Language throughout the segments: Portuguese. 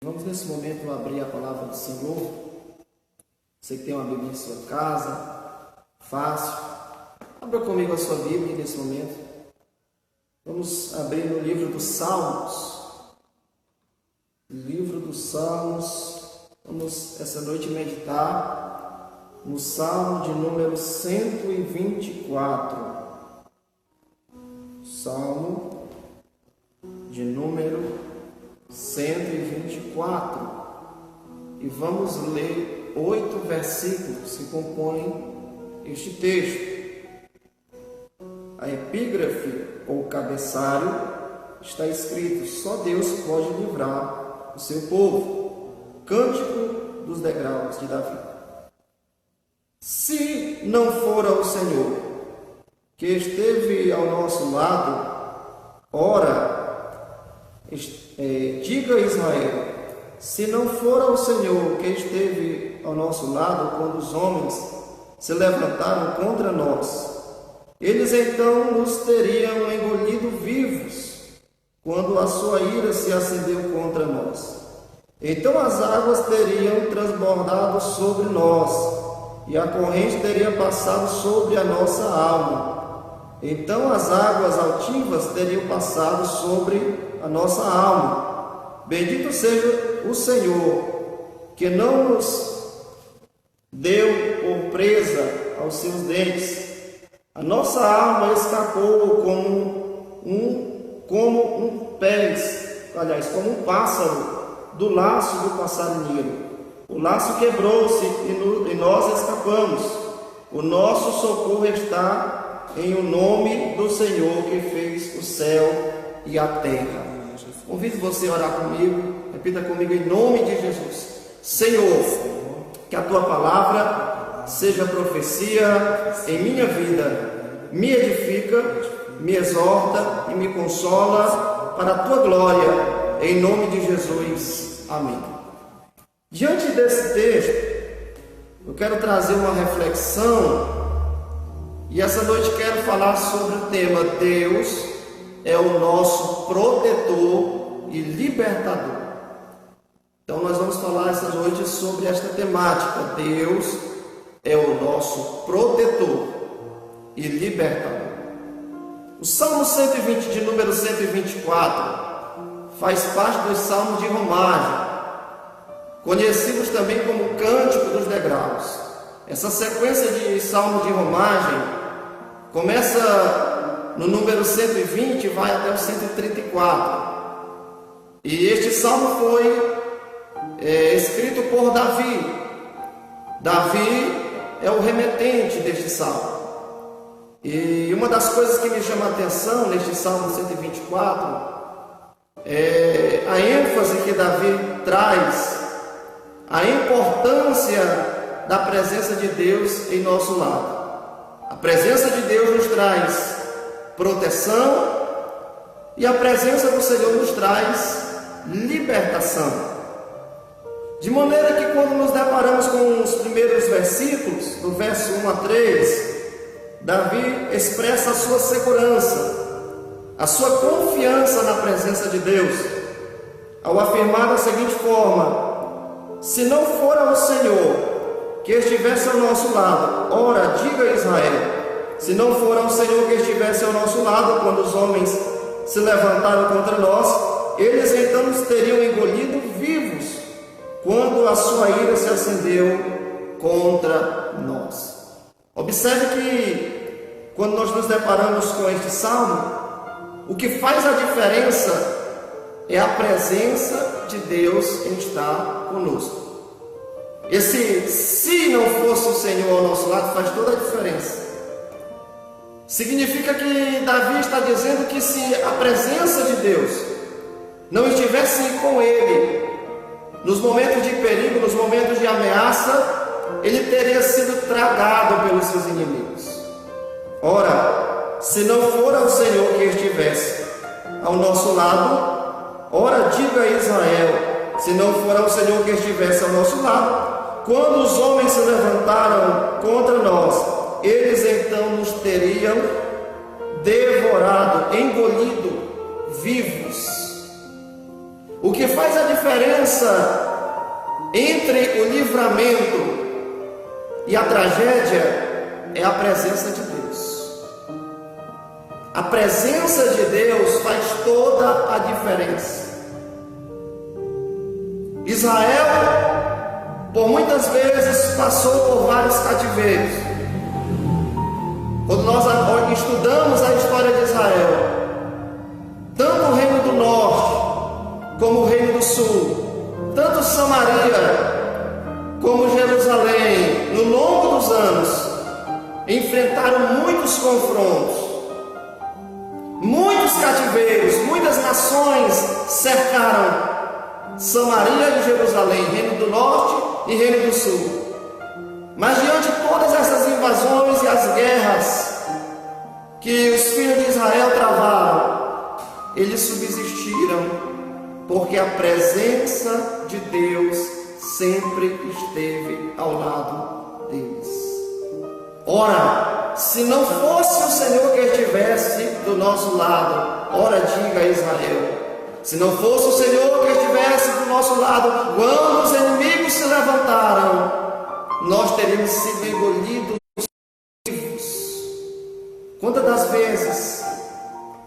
Vamos nesse momento abrir a palavra do Senhor. Você que tem uma Bíblia em sua casa, fácil. Abra comigo a sua Bíblia nesse momento. Vamos abrir no livro dos Salmos. Livro dos Salmos. Vamos essa noite meditar no Salmo de número 124. Salmo de número 124, e vamos ler 8 versículos que compõem este texto. A epígrafe ou cabeçalho está escrito: só Deus pode livrar o seu povo. Cântico dos degraus de Davi. Se não fora o Senhor que esteve ao nosso lado, ora, diga Israel, se não for o Senhor que esteve ao nosso lado quando os homens se levantaram contra nós, eles então nos teriam engolido vivos quando a sua ira se acendeu contra nós. Então as águas teriam transbordado sobre nós e a corrente teria passado sobre a nossa alma. Então as águas altivas teriam passado sobre a nossa alma. Bendito seja o Senhor, que não nos deu por presa aos seus dentes. A nossa alma escapou como um pássaro do laço do passarinheiro. O laço quebrou-se e nós escapamos. O nosso socorro está em o nome do Senhor que fez o céu e a terra. Convido você a orar comigo. Repita comigo em nome de Jesus. Senhor, que a tua palavra seja profecia em minha vida, me edifica, me exorta e me consola para a tua glória, em nome de Jesus. Amém. Diante desse texto, eu quero trazer uma reflexão, e essa noite quero falar sobre o tema: Deus é o nosso protetor e libertador. Então nós vamos falar essa noite sobre esta temática: Deus é o nosso protetor e libertador. O Salmo 120 de número 124 faz parte dos Salmos de Romagem, conhecidos também como Cântico dos Degraus. Essa sequência de Salmo de Romagem começa no número 120 e vai até o 134. E este salmo foi escrito por Davi. Davi é o remetente deste salmo. E uma das coisas que me chama a atenção neste Salmo 124 é a ênfase que Davi traz, a importância da presença de Deus em nosso lado. A presença de Deus nos traz proteção e a presença do Senhor nos traz libertação. De maneira que quando nos deparamos com os primeiros versículos, do verso 1 a 3, Davi expressa a sua segurança, a sua confiança na presença de Deus, ao afirmar da seguinte forma: se não fora o Senhor que estivesse ao nosso lado, ora, diga Israel, se não fora o Senhor que estivesse ao nosso lado quando os homens se levantaram contra nós, eles então nos teriam engolido vivos quando a sua ira se acendeu contra nós. Observe que quando nós nos deparamos com este salmo, o que faz a diferença é a presença de Deus em estar conosco. Esse se não fosse o Senhor ao nosso lado faz toda a diferença. Significa que Davi está dizendo que se a presença de Deus não estivesse com ele nos momentos de perigo, nos momentos de ameaça, ele teria sido tragado pelos seus inimigos. Ora, se não fora o Senhor que estivesse ao nosso lado, ora, diga Israel, se não fora o Senhor que estivesse ao nosso lado, quando os homens se levantaram contra nós, eles então nos teriam devorado, engolido, vivos. O que faz a diferença entre o livramento e a tragédia é a presença de Deus. A presença de Deus faz toda a diferença. Israel, por muitas vezes, passou por vários cativeiros. Quando nós estudamos a história de Israel, tanto o reino do norte como o reino do sul, tanto Samaria como Jerusalém, no longo dos anos, enfrentaram muitos confrontos, muitos cativeiros, muitas nações cercaram Samaria e Jerusalém, reino do norte e reino do sul. Mas diante de todas essas invasões e as guerras que os filhos de Israel travaram, eles subsistiram, porque a presença de Deus sempre esteve ao lado deles. Ora, se não fosse o Senhor que estivesse do nosso lado, ora diga a Israel, se não fosse o Senhor que estivesse do nosso lado, quando os inimigos se levantaram, nós teríamos sido engolidos vivos. Quantas das vezes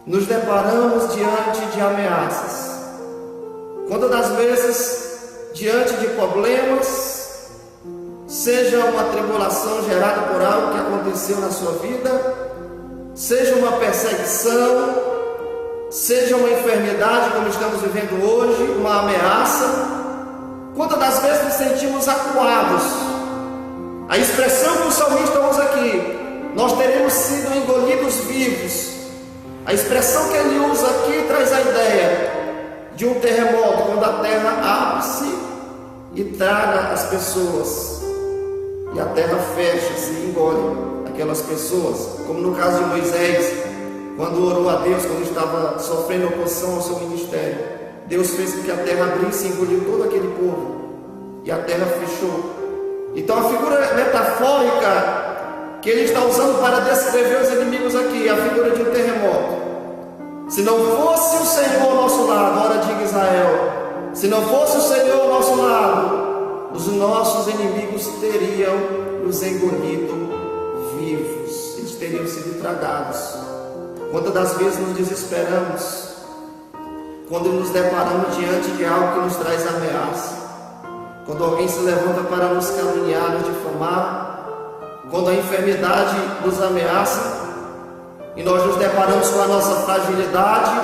nos deparamos diante de ameaças? Quantas das vezes diante de problemas, seja uma tribulação gerada por algo que aconteceu na sua vida, seja uma perseguição, seja uma enfermidade como estamos vivendo hoje, uma ameaça, quantas das vezes nos sentimos acuados? A expressão que o salmista usa aqui, nós teremos sido engolidos vivos. A expressão que ele usa aqui traz a ideia de um terremoto, quando a terra abre-se e traga as pessoas, e a terra fecha-se e engole aquelas pessoas, como no caso de Moisés, quando orou a Deus, quando estava sofrendo oposição ao seu ministério. Deus fez com que a terra abrisse e engoliu todo aquele povo, e a terra fechou. Então a figura metafórica que ele está usando para descrever os inimigos aqui é a figura de um terremoto. Se não fosse o Senhor ao nosso lado, ora diga Israel, se não fosse o Senhor ao nosso lado, os nossos inimigos teriam nos engolido vivos, eles teriam sido tragados. Quantas das vezes nos desesperamos quando nos deparamos diante de algo que nos traz ameaça, quando alguém se levanta para nos caluniar, nos difamar, quando a enfermidade nos ameaça e nós nos deparamos com a nossa fragilidade,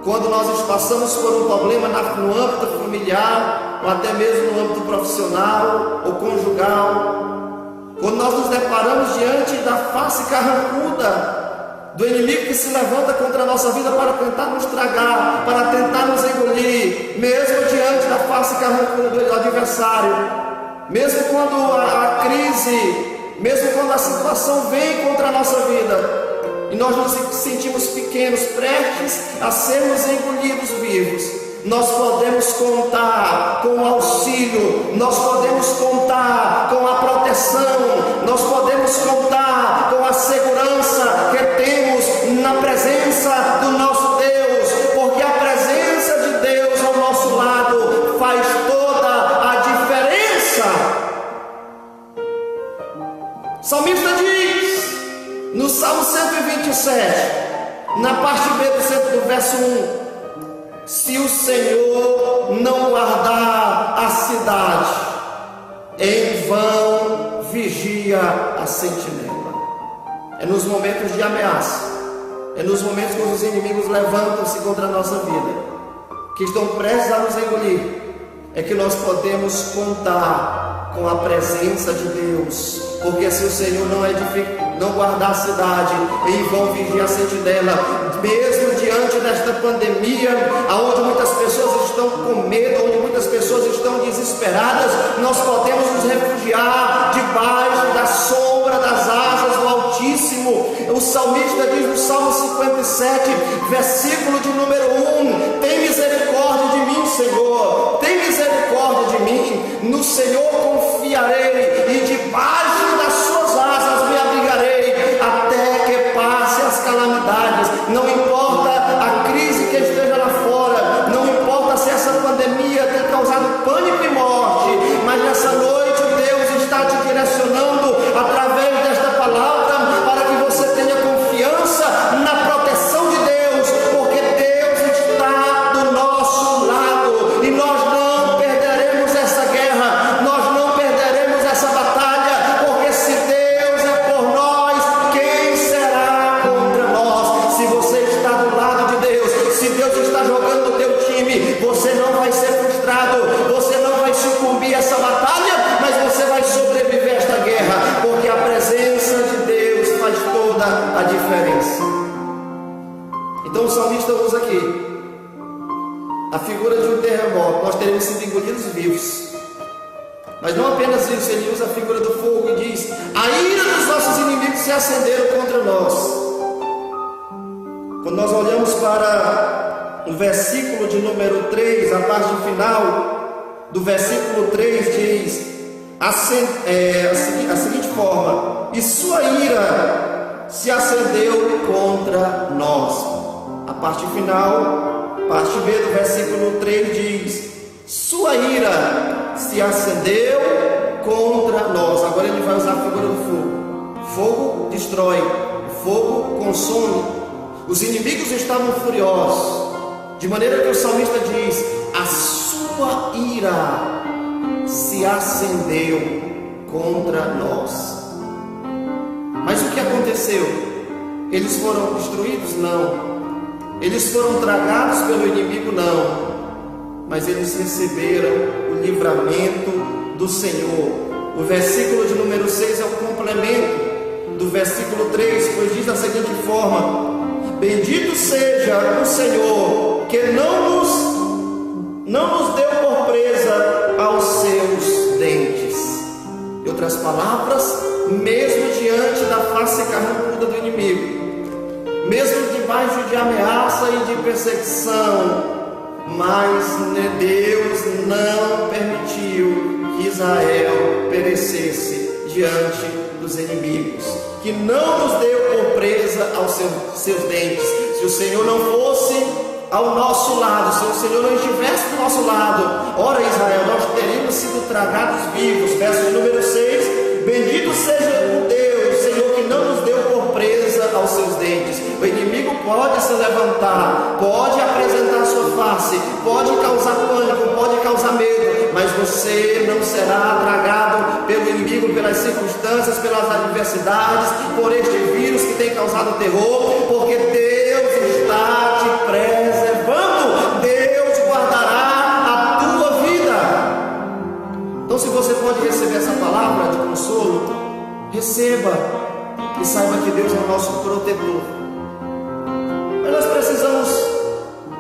quando nós passamos por um problema no âmbito familiar, ou até mesmo no âmbito profissional ou conjugal, quando nós nos deparamos diante da face carrancuda do inimigo que se levanta contra a nossa vida para tentar nos tragar, para tentar nos engolir, mesmo diante da face carrancuda do adversário, mesmo quando a crise, mesmo quando a situação vem contra a nossa vida, e nós nos sentimos pequenos, prestes a sermos engolidos vivos, nós podemos contar com o auxílio, nós podemos contar com a proteção, nós podemos contar com a segurança que temos na presença do nosso Deus, porque a presença de Deus ao nosso lado faz toda a diferença. O salmista diz no Salmo 127, na parte B do verso 1, se o Senhor não guardar a cidade, em vão vigia a sentinela. É nos momentos de ameaça, é nos momentos quando os inimigos levantam-se contra a nossa vida, que estão prestes a nos engolir, é que nós podemos contar com a presença de Deus, porque se o Senhor não guardar a cidade, em vão vigia a sentinela. Mesmo diante desta pandemia, onde muitas pessoas estão com medo, onde muitas pessoas estão desesperadas, nós podemos nos refugiar debaixo da sombra das asas do Altíssimo. O salmista diz no Salmo 57, versículo de número 1, tem misericórdia de mim, Senhor, tem misericórdia de mim, no Senhor confiarei, e debaixo das suas asas me abrigarei, até que passe as calamidades. Não importa a crise que esteja lá fora, não importa se engolidos vivos. Mas não apenas isso, ele usa a figura do fogo e diz: a ira dos nossos inimigos se acenderam contra nós. Quando nós olhamos para o versículo de número 3, a parte final do versículo 3 diz a seguinte forma: e sua ira se acendeu contra nós. A parte final, parte B do versículo 3 diz: sua ira se acendeu contra nós. Agora ele vai usar a figura do fogo. Fogo destrói, fogo consome. Os inimigos estavam furiosos, de maneira que o salmista diz: a sua ira se acendeu contra nós. Mas o que aconteceu? Eles foram destruídos? Não. Eles foram tragados pelo inimigo? Não. Mas eles receberam o livramento do Senhor. O versículo de número 6 é o complemento do versículo 3, pois diz da seguinte forma: bendito seja o Senhor, que não nos deu por presa aos seus dentes. Em outras palavras, mesmo diante da face carrancuda do inimigo, mesmo debaixo de ameaça e de perseguição, mas Deus não permitiu que Israel perecesse diante dos inimigos, que não nos deu por presa aos seus dentes. Se o Senhor não fosse ao nosso lado, se o Senhor não estivesse do nosso lado, ora Israel, nós teríamos sido tragados vivos. Verso número 6: bendito seja o Deus, Senhor, que não nos deu por presa aos seus dentes. O inimigo pode se levantar, pode apresentar sua face, pode causar pânico, pode causar medo, mas você não será tragado pelo inimigo, pelas circunstâncias, pelas adversidades, por este vírus que tem causado terror, porque Deus está te preservando. Deus guardará a tua vida. Então, se você pode receber essa palavra de consolo, receba e saiba que Deus é o nosso protetor. Mas nós precisamos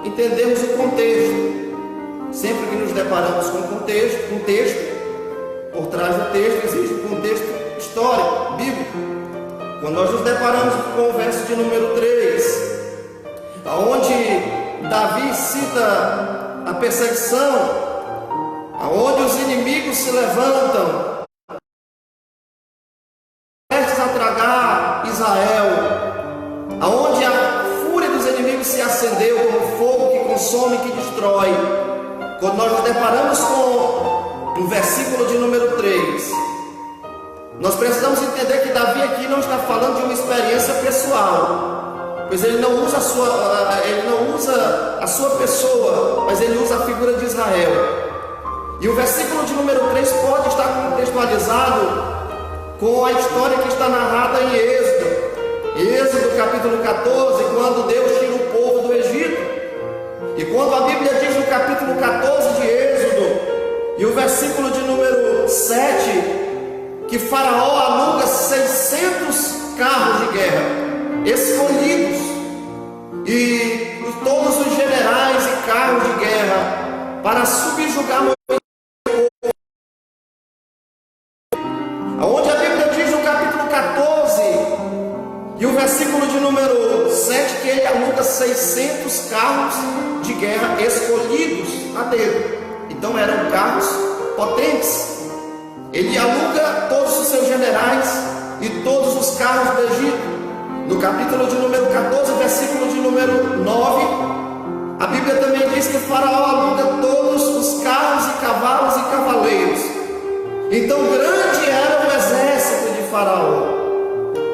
entendermos o contexto. Sempre que nos deparamos com um texto, por trás do texto existe um contexto histórico, bíblico. Quando nós nos deparamos com o verso de número 3, onde Davi cita a perseguição, onde os inimigos se levantam, prestes a tragar Israel, aonde a fúria dos inimigos se acendeu como fogo que consome, que destrói. Quando nós nos deparamos com o versículo de número 3, nós precisamos entender que Davi aqui não está falando de uma experiência pessoal, pois ele não usa a sua pessoa, mas ele usa a figura de Israel. E o versículo de número 3 pode estar contextualizado com a história que está narrada em Êxodo capítulo 14, quando Deus tira o povo do Egito. E quando a Bíblia diz no capítulo 14 de Êxodo, e o versículo de número 7, que Faraó aluga 600 carros de guerra escolhidos, e todos os generais e carros de guerra para subjugar Moisés. Aonde a Bíblia diz no capítulo 14 e o versículo de número 7 que ele aluga 600 carros de guerra escolhidos a dedo. Então eram carros potentes. Ele aluga todos os seus generais e todos os carros do Egito. No capítulo de número 14, versículo de número 9, a Bíblia também diz que Faraó aluga todos os carros e cavalos e cavaleiros. Então grande era o exército de Faraó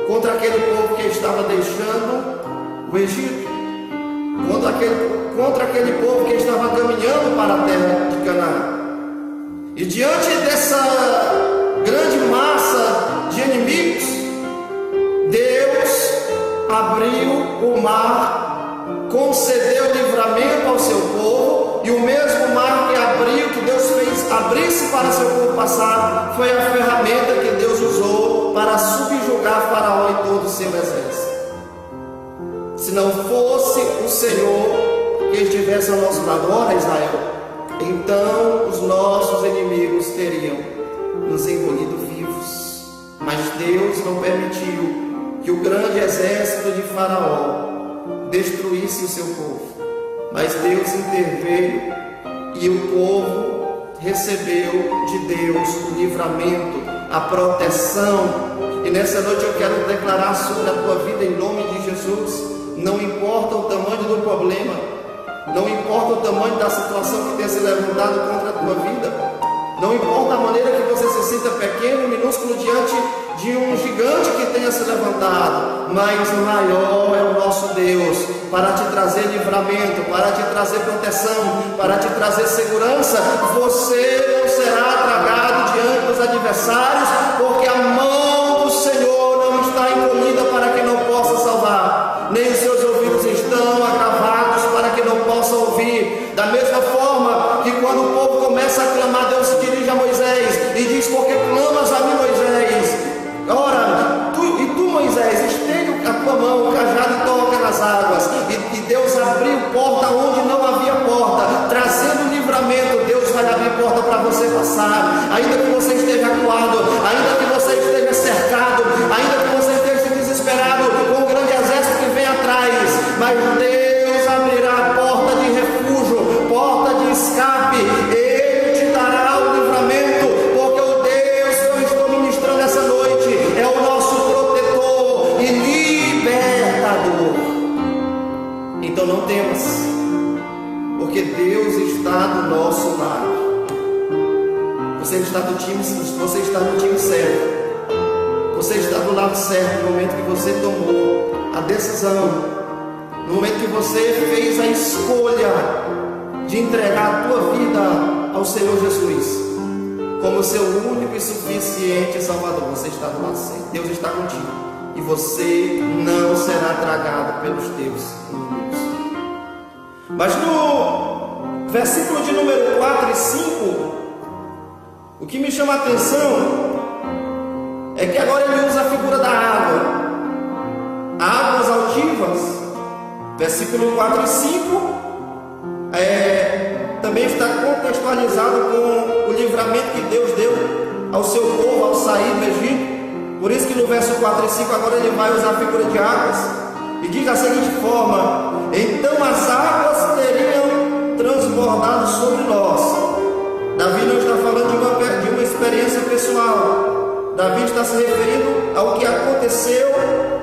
contra aquele povo que estava deixando o Egito, contra aquele povo que estava caminhando para a terra de Canaã. E diante dessa grande massa de inimigos, Deus abriu o mar, concedeu livramento ao seu povo, e o mesmo mar que abriu, que Deus fez abrisse para seu povo passar, foi a ferramenta que Deus usou para subjugar Faraó e todo o seu exército. Se não fosse o Senhor que estivesse ao nosso lado, ora Israel, então os nossos inimigos teriam nos engolido vivos. Mas Deus não permitiu que o grande exército de Faraó destruísse o seu povo. Mas Deus interveio e o povo recebeu de Deus o livramento, a proteção. E nessa noite eu quero declarar sobre a tua vida em nome de Jesus. Não importa o tamanho do problema, não importa o tamanho da situação que tenha se levantado contra a tua vida, não importa a maneira que você se sinta pequeno e minúsculo diante de um gigante que tenha se levantado, mas maior é o nosso Deus para te trazer livramento, para te trazer proteção, para te trazer segurança. Você não será tragado diante dos adversários, porque a mão do Senhor não está encolhida para que não possa salvar, nem os seus ouvidos estão agravados para que não possa ouvir. Da mesma forma que quando o povo começa a clamar, Deus se dirige a Moisés e diz: porque clamas a mim, Moisés? Ora, tu Moisés, estende a tua mão, o cajado e toca nas águas. E Deus abriu porta onde não havia porta, trazendo livramento. Deus vai abrir porta para você passar, ainda que você esteja acuado, ainda que você esteja cercado, ainda que você esteja desesperado com o grande exército que vem atrás. Mas Deus abrirá a porta de refúgio, porta de escape. Ele te dará o livramento, porque o Deus que eu estou ministrando essa noite é o nosso protetor e libertador. Então não temas, porque Deus está do nosso lado. Você está no time certo. Você está do lado certo no momento que você tomou a decisão, no momento que você fez a escolha de entregar a tua vida ao Senhor Jesus como seu único e suficiente Salvador. Você está do lado certo. Deus está contigo e você não será tragado pelos teus inimigos. Mas no versículo de número 4 e 5, o que me chama a atenção é que agora ele usa a figura da água, águas altivas. Versículo 4 e 5 também está contextualizado com o livramento que Deus deu ao seu povo ao sair do Egito. Por isso que no verso 4 e 5 agora ele vai usar a figura de águas e diz da seguinte forma: então as águas teriam transbordado sobre nós. Davi não está falando de uma experiência pessoal. Davi está se referindo ao que aconteceu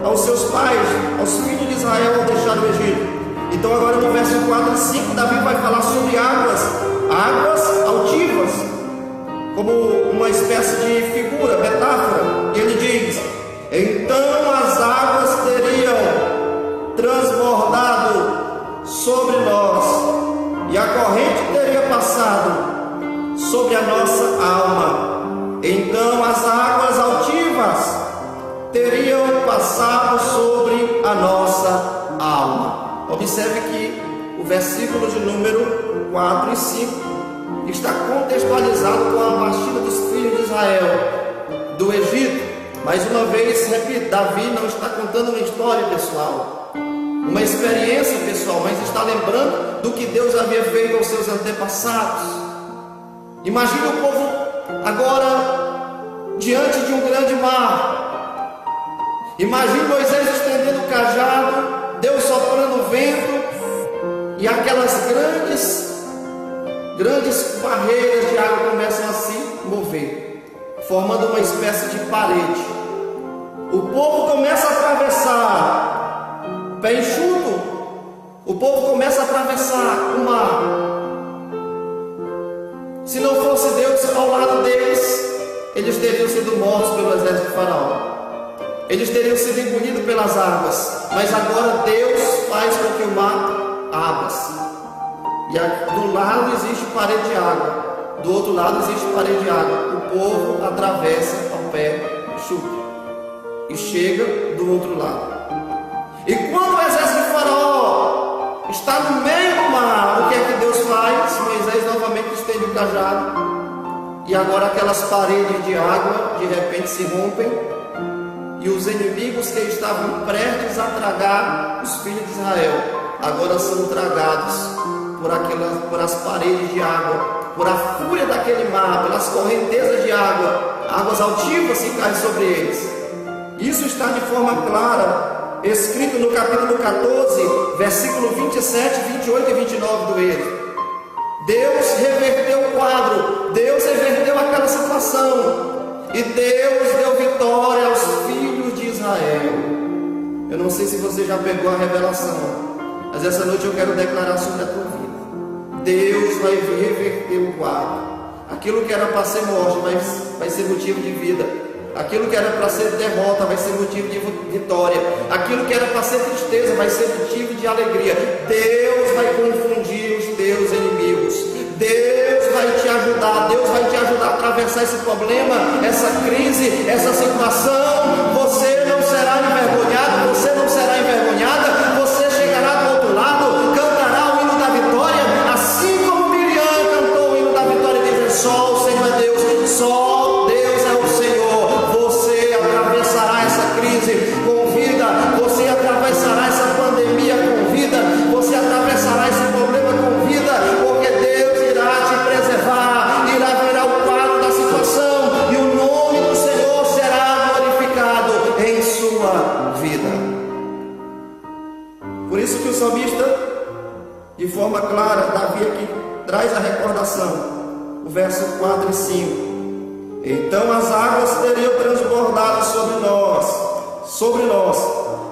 aos seus pais, aos filhos de Israel ao deixar o Egito. Então agora no verso 4 e 5 Davi vai falar sobre águas altivas, como uma espécie de figura, metáfora. E ele diz: então as águas teriam transbordado sobre nós, e a corrente teria passado sobre a nossa alma. Então as águas altivas teriam passado sobre a nossa alma. Observe que o versículo de número 4 e 5 está contextualizado com a partida dos filhos de Israel do Egito. Mais uma vez, repito, Davi não está contando uma história pessoal, uma experiência pessoal, mas está lembrando do que Deus havia feito aos seus antepassados. Imagine o povo agora diante de um grande mar. Imagine Moisés estendendo o cajado, Deus soprando o vento e aquelas grandes barreiras de água começam a se mover, formando uma espécie de parede. O povo começa a atravessar, pé enxuto, o povo começa a atravessar o mar. Se não fosse Deus ao lado deles, eles teriam sido mortos pelo exército de Faraó. Eles teriam sido engolidos pelas águas. Mas agora Deus faz com que o mar abra-se. E do lado existe parede de água, do outro lado existe parede de água. O povo atravessa ao pé enxuto e chega do outro lado. E quando o exército de Faraó está no meio do mar, o que é que Deus faz? Moisés novamente estende o cajado, e agora aquelas paredes de água de repente se rompem, e os inimigos que estavam prestes a tragar os filhos de Israel agora são tragados por as paredes de água por a fúria daquele mar, pelas correntezas de água, águas altivas que caem sobre eles. Isso está de forma clara, escrito no capítulo 14, versículo 27, 28 e 29 do Êxodo. Deus reverteu o quadro, Deus reverteu aquela situação, e Deus deu vitória aos filhos de Israel. Eu não sei se você já pegou a revelação, mas essa noite eu quero declarar sobre a tua vida. Deus vai reverter o quadro. Aquilo que era para ser morte vai ser motivo de vida. Aquilo que era para ser derrota vai ser motivo de vitória. Aquilo que era para ser tristeza vai ser motivo de alegria. Deus vai confundir os teus inimigos. Deus vai te ajudar. Deus vai te ajudar a atravessar esse problema, essa crise, essa situação. Você não será envergonhado, você não será envergonhada. Você chegará do outro lado, cantará o hino da vitória, assim como Miriam cantou o hino da vitória, dizendo: só o Senhor é Deus, só Deus é o Senhor. Você atravessará essa crise com vida, você atravessará essa pandemia com vida, você atravessará esse problema com vida, porque Deus irá te preservar, irá virar o quadro da situação, e o nome do Senhor será glorificado em sua vida. Por isso que o salmista, de forma clara, Davi aqui traz a recordação, o verso 4 e 5. Então as águas teriam transbordado sobre nós,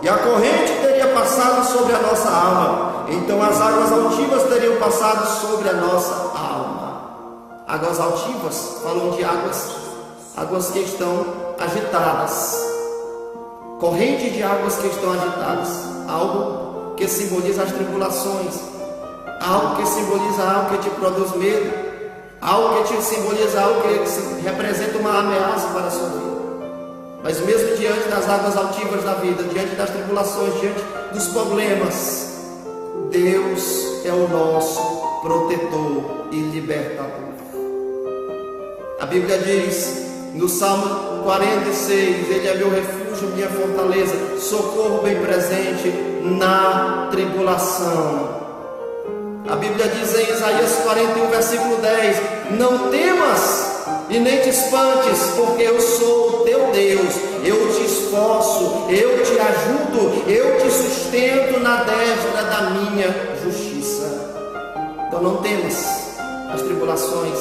e a corrente teria passado sobre a nossa alma. Então as águas altivas teriam passado sobre a nossa alma. Águas altivas falam de águas que estão agitadas, corrente de águas que estão agitadas, algo que simboliza as tribulações, algo que simboliza algo que te produz medo, algo que te simboliza algo que representa uma ameaça para a sua vida. Mas mesmo diante das águas altivas da vida, diante das tribulações, diante dos problemas, Deus é o nosso protetor e libertador. A Bíblia diz no Salmo 46: Ele é meu refúgio, minha fortaleza, socorro bem presente na tribulação. A Bíblia diz em Isaías 41, versículo 10: não temas e nem te espantes, porque eu sou o teu Deus, eu te esforço, eu te ajudo, eu te sustento na destra da minha justiça. Então não temas as tribulações,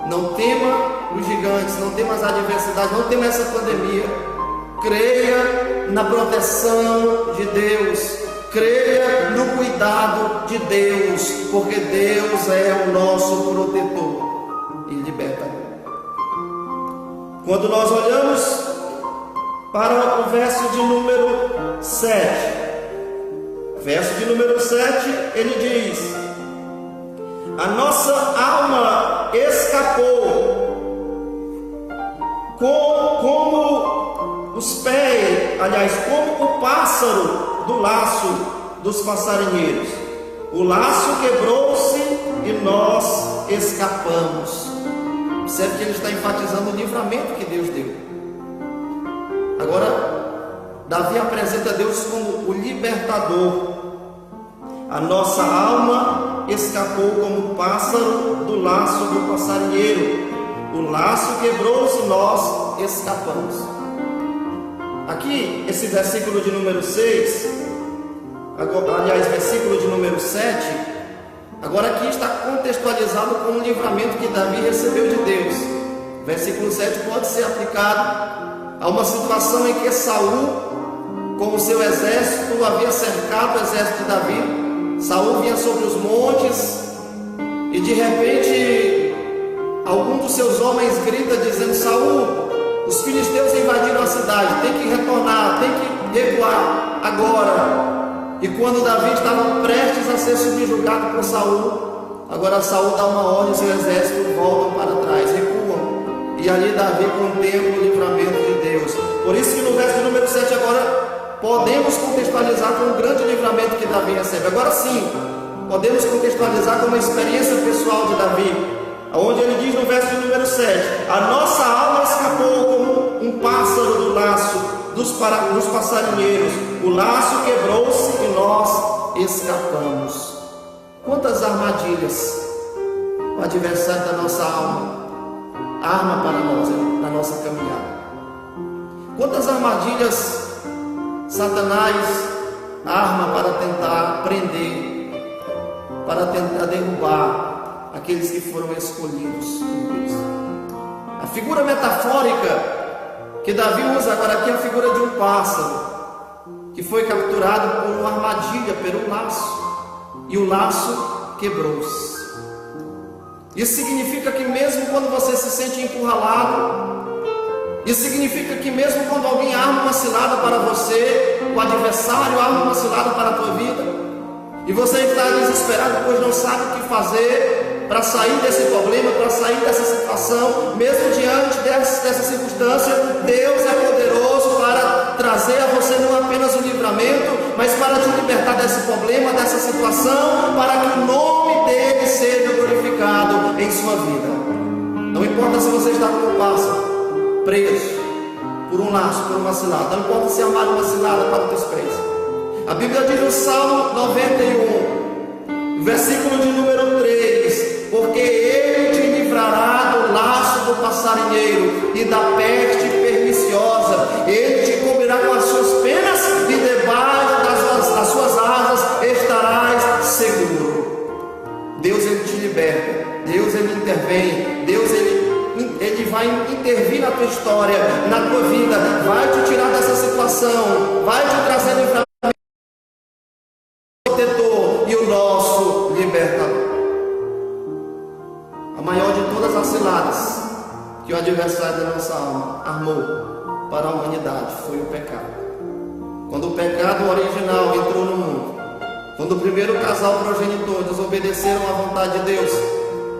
não tema os gigantes, não tema as adversidades, não tema essa pandemia. Creia na proteção de Deus, creia no cuidado de Deus, porque Deus é o nosso protetor e libertador. Quando nós olhamos para o verso de número 7, ele diz: a nossa alma escapou como os pés, como o pássaro do laço dos passarinheiros. O laço quebrou-se e nós escapamos. Observe que ele está enfatizando o livramento que Deus deu. Agora, Davi apresenta Deus como o libertador. A nossa alma escapou como o pássaro do laço do passarinheiro. O laço quebrou-se e nós escapamos. Aqui, esse versículo de número 6, versículo de número 7, agora aqui está contextualizado com o livramento que Davi recebeu de Deus. Versículo 7 pode ser aplicado a uma situação em que Saul, com o seu exército, havia cercado o exército de Davi. Saul vinha sobre os montes e de repente algum dos seus homens grita dizendo: Saul, os filisteus invadiram a cidade, tem que retornar, tem que recuar agora. E quando Davi estava prestes a ser subjugado por Saul, agora Saul dá uma ordem, seu exército voltam para trás, recuam. E ali Davi contempla o livramento de Deus. Por isso que no verso número 7 agora podemos contextualizar com o grande livramento que Davi recebe. Agora sim, podemos contextualizar com uma experiência pessoal de Davi, onde ele diz no verso número 7: a nossa alma escapou como um pássaro do laço dos passarinheiros. O laço quebrou-se e nós escapamos. Quantas armadilhas o adversário da nossa alma, arma para nós, na nossa caminhada. Quantas armadilhas Satanás arma para tentar prender, para tentar derrubar aqueles que foram escolhidos por Deus. A figura metafórica que Davi usa agora aqui é a figura de um pássaro que foi capturado por uma armadilha, pelo laço, e o laço quebrou-se. Isso significa que mesmo quando você se sente encurralado, isso significa que mesmo quando alguém arma uma cilada para você, o adversário arma uma cilada para a tua vida, e você está desesperado, pois não sabe o que fazer para sair desse problema, para sair dessa situação, mesmo diante dessa circunstância, Deus é poderoso para trazer a você não apenas o livramento, mas para te libertar desse problema, dessa situação, para que o nome dele seja glorificado em sua vida. Não importa se você está como um pássaro, preso por um laço, por uma cilada, não importa se amar uma cilada para o desprezo. A Bíblia diz no Salmo 91, versículo de número 3: porque ele te livrará do laço do passarinheiro e da peste perniciosa, ele te cobrirá com as suas penas e debaixo das suas asas estarás seguro. Deus, ele te liberta, Deus, ele intervém, Deus, ele vai intervir na tua história, na tua vida, vai te tirar dessa situação, vai te trazer livramento, protetor e o nosso libertador. A maior de todas as ciladas que o adversário da nossa alma armou para a humanidade foi o pecado. Quando o pecado original entrou no mundo, quando o primeiro casal progenitor desobedeceram à vontade de Deus,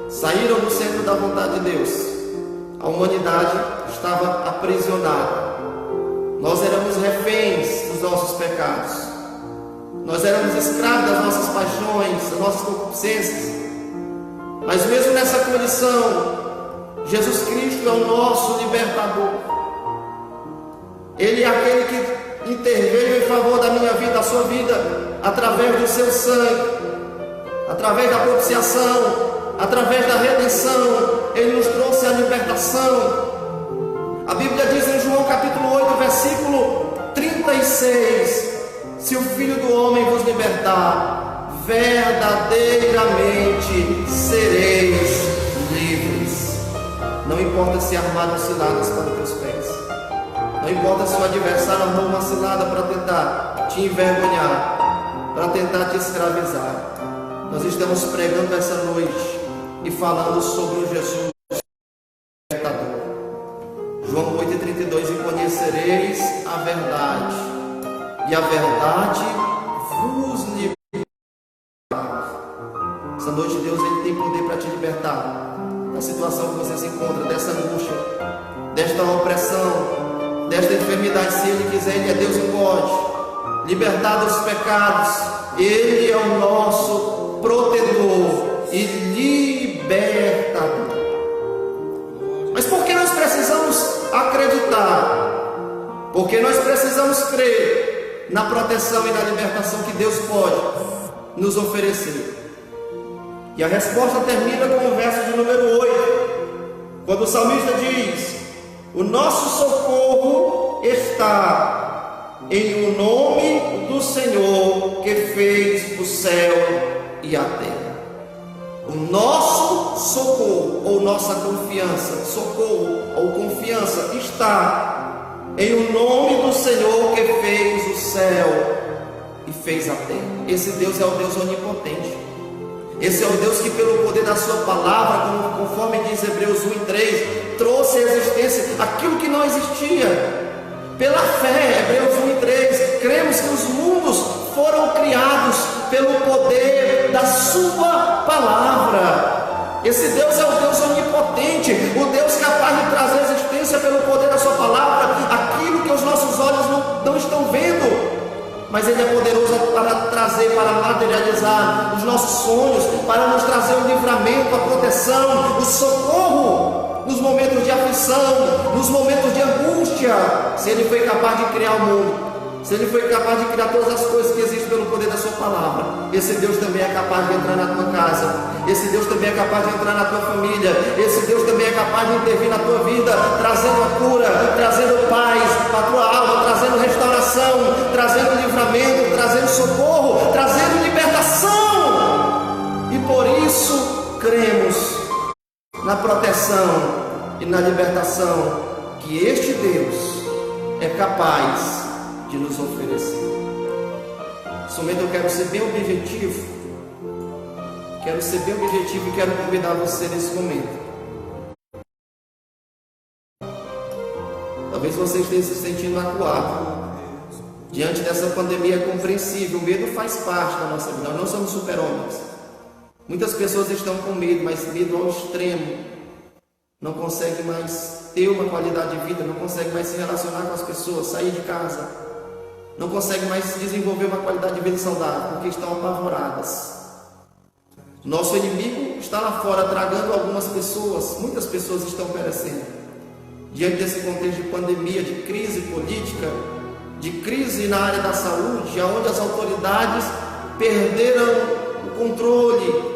saíram do centro da vontade de Deus, a humanidade estava aprisionada. Nós éramos reféns dos nossos pecados, nós éramos escravos das nossas paixões, das nossas concupiscências. Mas mesmo nessa condição, Jesus Cristo é o nosso libertador. Ele é aquele que interveio em favor da minha vida, da sua vida, através do seu sangue, através da propiciação, através da redenção. Ele nos trouxe a libertação. A Bíblia diz em João capítulo 8, versículo 36: se o Filho do Homem vos libertar, verdadeiramente sereis livres. Não importa se armaram ciladas para os teus pés, não importa se o adversário armou uma cilada para tentar te envergonhar, para tentar te escravizar. Nós estamos pregando essa noite e falando sobre o Jesus libertador. João 8,32: e conhecereis a verdade, e a verdade vos libertará. Essa noite Deus, ele tem poder para te libertar da situação que você se encontra, dessa angústia, desta opressão, desta enfermidade. Se ele quiser, ele é Deus e pode libertar dos pecados. Ele é o nosso protetor e libertador. Mas por que nós precisamos acreditar? Porque nós precisamos crer na proteção e na libertação que Deus pode nos oferecer. E a resposta termina com o verso de número 8, quando o salmista diz: o nosso socorro está em o nome do Senhor que fez o céu e a terra. O nosso socorro ou nossa confiança, socorro ou confiança está em o nome do Senhor que fez o céu e fez a terra. Esse Deus é o Deus onipotente. Esse é o Deus que pelo poder da sua palavra, conforme diz Hebreus 1:3, trouxe à existência aquilo que não existia. Pela fé, Hebreus 1:3, cremos que os mundos foram criados pelo poder da sua palavra. Esse Deus é o Deus onipotente, o Deus capaz de trazer à existência pelo poder da sua palavra aquilo que os nossos olhos não estão vendo. Mas Ele é poderoso para trazer, para materializar os nossos sonhos, para nos trazer o livramento, a proteção, o socorro nos momentos de aflição, nos momentos de angústia. Se Ele foi capaz de criar o mundo, se Ele foi capaz de criar todas as coisas que existem pelo poder da sua palavra, esse Deus também é capaz de entrar na tua casa, esse Deus também é capaz de entrar na tua família, esse Deus também é capaz de intervir na tua vida, trazendo a cura, trazendo paz para a tua alma, trazendo restauração, trazendo livramento, trazendo socorro, trazendo libertação. E por isso cremos na proteção e na libertação que este Deus é capaz de nos oferecer. Nesse momento eu quero ser bem objetivo. E quero convidar você nesse momento. Talvez você esteja se sentindo acuado diante dessa pandemia. É compreensível, o medo faz parte da nossa vida. Nós não somos super-homens. Muitas pessoas estão com medo, mas medo ao extremo. Não consegue mais ter uma qualidade de vida, não consegue mais se relacionar com as pessoas, sair de casa, não consegue mais desenvolver uma qualidade de vida saudável, porque estão apavoradas. Nosso inimigo está lá fora tragando algumas pessoas, muitas pessoas estão perecendo. Diante desse contexto de pandemia, de crise política, de crise na área da saúde, onde as autoridades perderam o controle,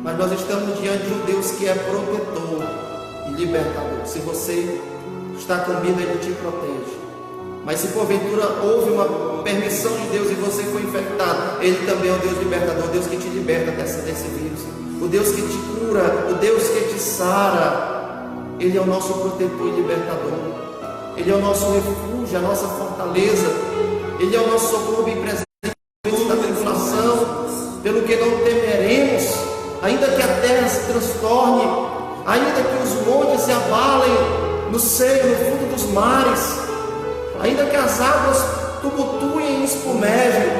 mas nós estamos diante de um Deus que é protetor e libertador. Se você está com medo, Ele te protege. Mas se porventura houve uma permissão de Deus e você foi infectado, Ele também é o Deus libertador, o Deus que te liberta desse vírus, o Deus que te cura, o Deus que te sara. Ele é o nosso protetor e libertador. Ele é o nosso refúgio, a nossa fortaleza. Ele é o nosso socorro bem presente da tribulação, pelo que não temeremos, ainda que a terra se transtorne, ainda que os montes se abalem no seio, no fundo dos mares, ainda que as águas tumultuem e espumejem,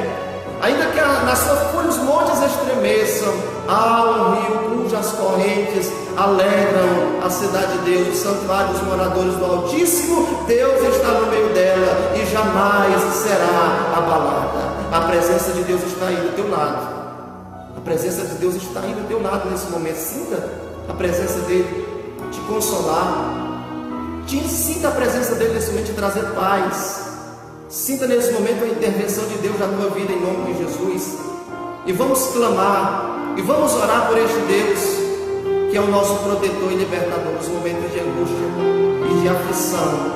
ainda que na sua fúria os montes estremeçam, há um rio cujas correntes alegram a cidade de Deus, o santuário dos moradores do Altíssimo. Deus está no meio dela e jamais será abalada. A presença de Deus está aí do teu lado. A presença de Deus está aí do teu lado nesse momento. Sinta a presença dele te consolar. Sinta a presença dele nesse momento te trazer paz. Sinta nesse momento a intervenção de Deus na tua vida em nome de Jesus. E vamos clamar e vamos orar por este Deus que é o nosso protetor e libertador nos momentos de angústia e de aflição.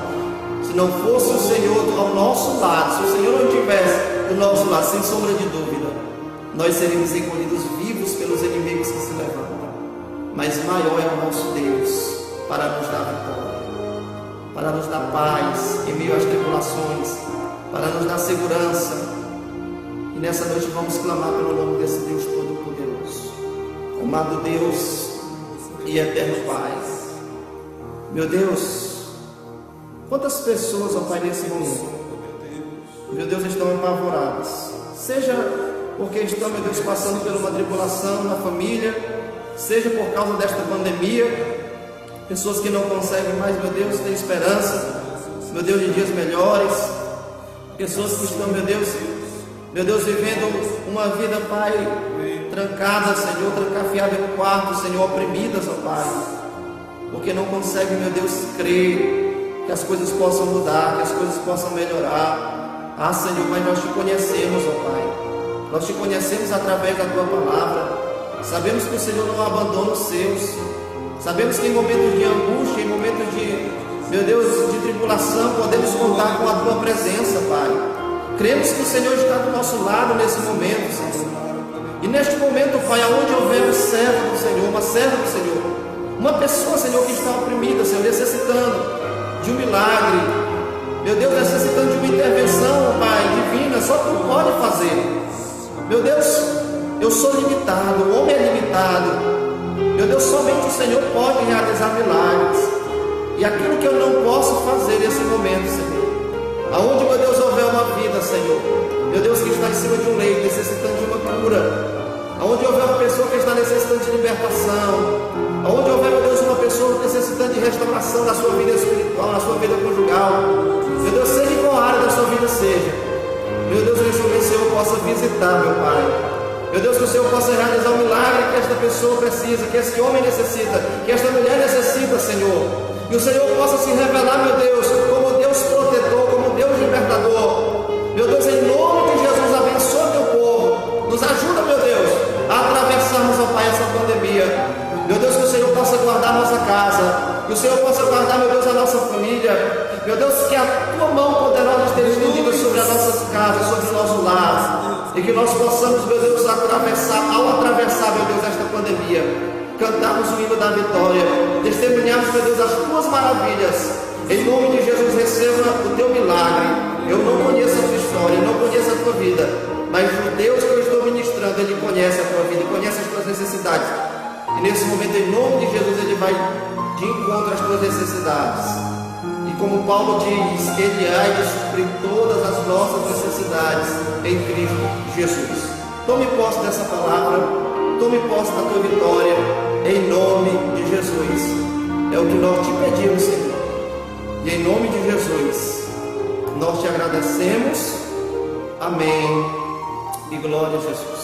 Se não fosse o Senhor ao nosso lado, se o Senhor não estivesse do nosso lado, sem sombra de dúvida, nós seríamos encolhidos vivos pelos inimigos que se levantam. Mas maior é o nosso Deus para nos dar vitória, para nos dar paz em meio às tribulações, para nos dar segurança. E nessa noite vamos clamar pelo nome desse Deus Todo-Poderoso. Amado Deus e eterno Pai, meu Deus, quantas pessoas, ó Pai, nesse momento, meu Deus, estão apavoradas, seja porque estão, meu Deus, passando por uma tribulação na família, seja por causa desta pandemia, pessoas que não conseguem mais, meu Deus, ter esperança, meu Deus, de dias melhores, pessoas que estão, meu Deus, vivendo uma vida, Pai, trancada, Senhor, trancafiada no quarto, Senhor, oprimidas, ó Pai, porque não conseguem, meu Deus, crer que as coisas possam mudar, que as coisas possam melhorar. Ah, Senhor, mas nós te conhecemos, ó Pai, nós te conhecemos através da tua palavra, sabemos que o Senhor não abandona os seus, sabemos que em momentos de angústia, em momentos de, meu Deus, de tribulação, podemos contar com a tua presença, Pai. Cremos que o Senhor está do nosso lado nesse momento, Senhor. E neste momento, Pai, aonde houver um servo do Senhor, uma serva do Senhor, uma pessoa, Senhor, que está oprimida, Senhor, necessitando de um milagre, meu Deus, necessitando de uma intervenção, Pai, divina, só Tu pode fazer. Meu Deus, eu sou limitado, o homem é limitado. Meu Deus, somente o Senhor pode realizar milagres. E aquilo que eu não posso fazer nesse momento, Senhor, aonde, meu Deus, houver uma vida, Senhor, meu Deus, que está em cima de um leito, necessitando de uma cura, aonde houver uma pessoa que está necessitando de libertação, aonde houver, meu Deus, uma pessoa necessitando de restauração na sua vida espiritual, na sua vida conjugal, meu Deus, seja em qual área da sua vida seja, meu Deus, nesse momento o Senhor possa visitar, meu Pai, meu Deus, que o Senhor possa realizar o milagre que esta pessoa precisa, que esse homem necessita, que esta mulher necessita, Senhor, e o Senhor possa se revelar, meu Deus, como Deus protetor, como Deus libertador. Meu Deus, em nome de Jesus, abençoa teu povo. Nos ajuda, meu Deus, a atravessarmos, ó Pai, essa pandemia. Meu Deus, que o Senhor possa guardar nossa casa, que o Senhor possa guardar, meu Deus, a nossa família. Meu Deus, que a tua mão poderosa esteja estendida sobre as nossas casas, sobre o nosso lar, e que nós possamos, meu Deus, atravessar, ao atravessar, meu Deus, esta pandemia, cantarmos o hino da vitória, testemunharmos, meu Deus, as tuas maravilhas. Em nome de Jesus, receba o teu milagre. Eu não conheço a tua história, eu não conheço a tua vida, mas o Deus que eu estou ministrando, Ele conhece a tua vida, Ele conhece as tuas necessidades. E nesse momento, em nome de Jesus, Ele vai de encontro às tuas necessidades. E como Paulo diz, Ele há de suprir todas as nossas necessidades em Cristo Jesus. Tome posse dessa palavra, tome posse da tua vitória, em nome de Jesus. É o que nós te pedimos, Senhor. E em nome de Jesus, nós te agradecemos. Amém. E glória a Jesus.